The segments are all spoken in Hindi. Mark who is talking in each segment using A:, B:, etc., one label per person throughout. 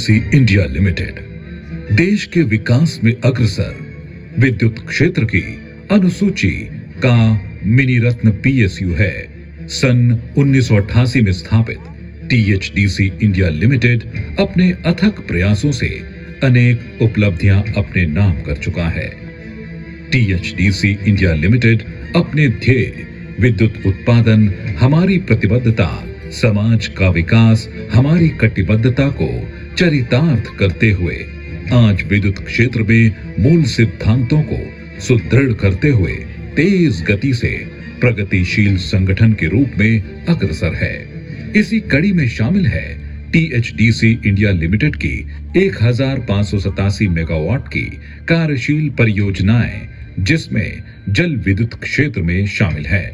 A: सी इंडिया लिमिटेड देश के विकास में अग्रसर विद्युत क्षेत्र की अनुसूची का मिनी रत्न पीएसयू है। सन 1988 में स्थापित टीएचडीसी इंडिया लिमिटेड अपने अथक प्रयासों से अनेक उपलब्धियां अपने नाम कर चुका है। टीएचडीसी इंडिया लिमिटेड अपने ध्येय विद्युत उत्पादन हमारी प्रतिबद्धता, समाज का विकास हमारी कटिबद्धता को चरितार्थ करते हुए आज विद्युत क्षेत्र में मूल सिद्धांतों को सुदृढ़ करते हुए तेज गति से प्रगतिशील संगठन के रूप में अग्रसर है। इसी कड़ी में शामिल है टीएचडीसी इंडिया लिमिटेड की 1587 मेगावाट की कार्यशील परियोजनाएं, जिसमें जल विद्युत क्षेत्र में शामिल है।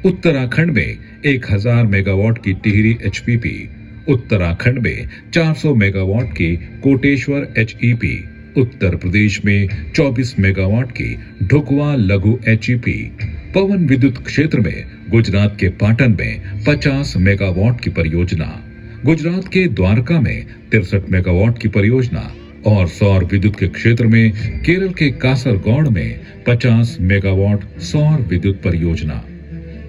A: उत्तराखंड में 1000 मेगावाट की टिहरी एचपीपी, उत्तराखंड में 400 मेगावाट की कोटेश्वर एचईपी, उत्तर प्रदेश में 24 मेगावाट की ढुकवा लघु एचईपी, पवन विद्युत क्षेत्र में गुजरात के पाटन में 50 मेगावाट की परियोजना, गुजरात के द्वारका में 63 मेगावाट की परियोजना और सौर विद्युत के क्षेत्र में केरल के कासरगौड़ में 50 मेगावाट सौर विद्युत परियोजना।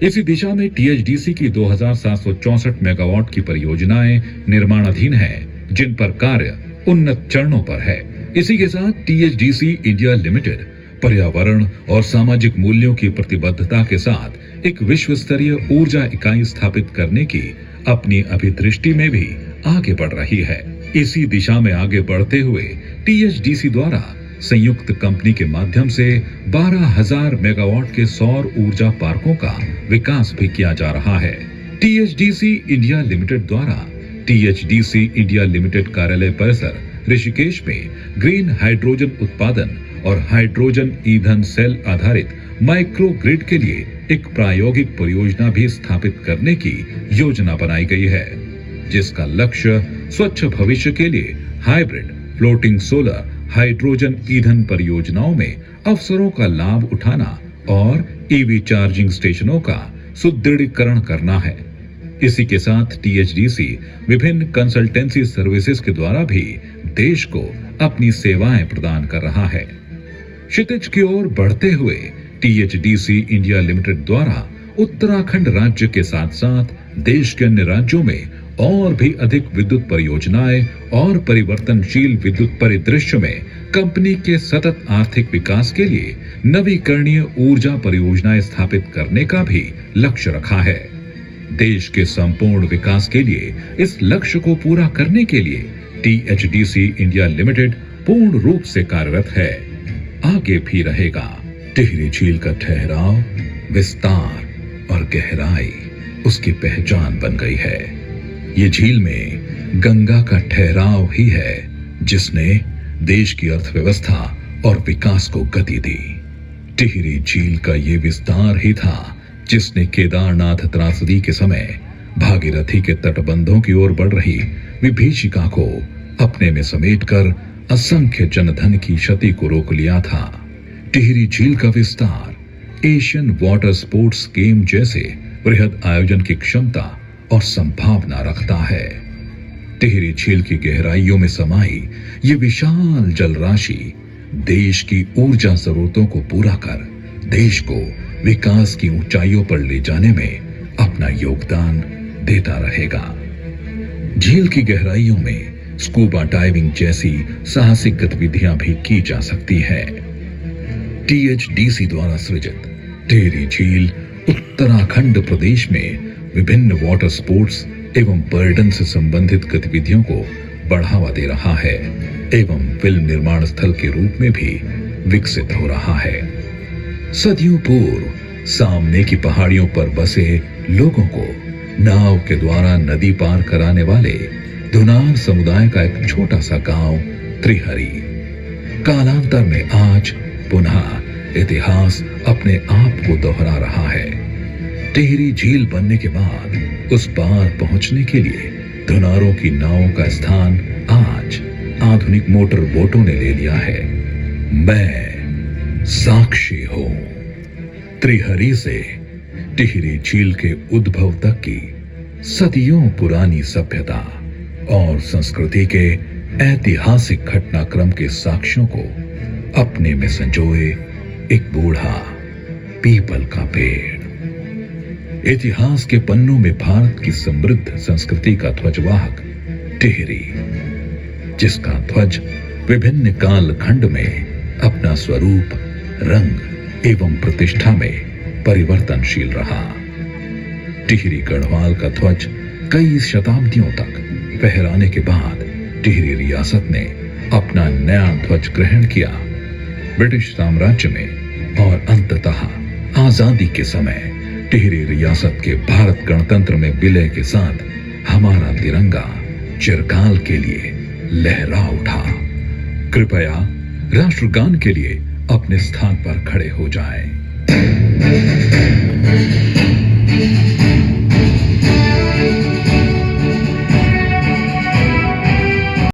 A: इसी दिशा में टीएचडीसी की 2764 मेगावाट की परियोजनाएं निर्माणाधीन हैं, जिन पर कार्य उन्नत चरणों पर है। इसी के साथ टीएचडीसी इंडिया लिमिटेड पर्यावरण और सामाजिक मूल्यों की प्रतिबद्धता के साथ एक विश्व स्तरीय ऊर्जा इकाई स्थापित करने की अपनी अभिदृष्टि में भी आगे बढ़ रही है। इसी दिशा में आगे बढ़ते हुए टीएचडीसी द्वारा संयुक्त कंपनी के माध्यम से 12,000 मेगावाट के सौर ऊर्जा पार्कों का विकास भी किया जा रहा है। टीएचडीसी इंडिया लिमिटेड द्वारा टीएचडीसी इंडिया लिमिटेड कार्यालय परिसर ऋषिकेश में ग्रीन हाइड्रोजन उत्पादन और हाइड्रोजन ईंधन सेल आधारित माइक्रो ग्रिड के लिए एक प्रायोगिक परियोजना भी स्थापित करने की योजना बनाई गई है, जिसका लक्ष्य स्वच्छ भविष्य के लिए हाइब्रिड फ्लोटिंग सोलर हाइड्रोजन ईंधन परियोजनाओं में अवसरों का लाभ उठाना और ईवी चार्जिंग स्टेशनों का सुदृढ़ीकरण करना है। इसी के साथ टीएचडीसी विभिन्न कंसल्टेंसी सर्विसेज के द्वारा भी देश को अपनी सेवाएं प्रदान कर रहा है। क्षितिज की ओर बढ़ते हुए टीएचडीसी इंडिया लिमिटेड द्वारा उत्तराखंड राज्य के साथ साथ देश के अन्य राज्यों में और भी अधिक विद्युत परियोजनाएं और परिवर्तनशील विद्युत परिदृश्य में कंपनी के सतत आर्थिक विकास के लिए नवीकरणीय ऊर्जा परियोजनाएं स्थापित करने का भी लक्ष्य रखा है। देश के संपूर्ण विकास के लिए इस लक्ष्य को पूरा करने के लिए टीएचडीसी इंडिया लिमिटेड पूर्ण रूप से कार्यरत है, आगे भी रहेगा। टिहरी झील का ठहराव, विस्तार और गहराई उसकी पहचान बन गई है। ये झील में गंगा का ठहराव ही है जिसने देश की अर्थव्यवस्था और विकास को गति दी। टिहरी झील का ये विस्तार ही था जिसने केदारनाथ त्रासदी के समय भागीरथी के तटबंधों की ओर बढ़ रही विभीषिका को अपने में समेटकर असंख्य जनधन की क्षति को रोक लिया था। टिहरी झील का विस्तार एशियन वाटर स्पोर्ट्स गेम जैसे वृहद आयोजन की क्षमता और संभावना रखता है। टिहरी झील की गहराइयों में समाई ये विशाल जल राशि देश की ऊर्जा जरूरतों को पूरा कर देश को विकास की ऊंचाइयों पर ले जाने में अपना योगदान देता रहेगा। झील की गहराइयों में स्कूबा डाइविंग जैसी साहसिक गतिविधियां भी की जा सकती है। टीएचडीसी द्वारा सृजित टिहरी झील उत्तराखंड प्रदेश में विभिन्न वाटर स्पोर्ट्स एवं पर्यटन से संबंधित गतिविधियों को बढ़ावा दे रहा है एवं फिल्म निर्माण स्थल के रूप में भी विकसित हो रहा है। सदियों पूर्व सामने की पहाड़ियों पर बसे लोगों को नाव के द्वारा नदी पार कराने वाले धुनार समुदाय का एक छोटा सा गांव त्रिहरी कालांतर में आज पुनः इतिहास अपने आप को दोहरा रहा है। टिहरी झील बनने के बाद उस पार पहुंचने के लिए धुनारों की नावों का स्थान आज आधुनिक मोटर बोटों ने ले लिया है। मैं साक्षी हूं। त्रिहरी से टिहरी झील के उद्भव तक की सदियों पुरानी सभ्यता और संस्कृति के ऐतिहासिक घटनाक्रम के साक्ष्यों को अपने में संजोए एक बूढ़ा पीपल का पेड़। इतिहास के पन्नों में भारत की समृद्ध संस्कृति का ध्वजवाहक टिहरी, जिसका ध्वज विभिन्न कालखंड में अपना स्वरूप, रंग एवं प्रतिष्ठा में परिवर्तनशील रहा। टिहरी गढ़वाल का ध्वज कई शताब्दियों तक फहराने के बाद टिहरी रियासत ने अपना नया ध्वज ग्रहण किया। ब्रिटिश साम्राज्य में और अंततः आजादी के समय टिहरी रियासत के भारत गणतंत्र में विलय के साथ हमारा तिरंगा चिरकाल के लिए लहरा उठा। कृपया राष्ट्रगान के लिए अपने स्थान पर खड़े हो जाएं।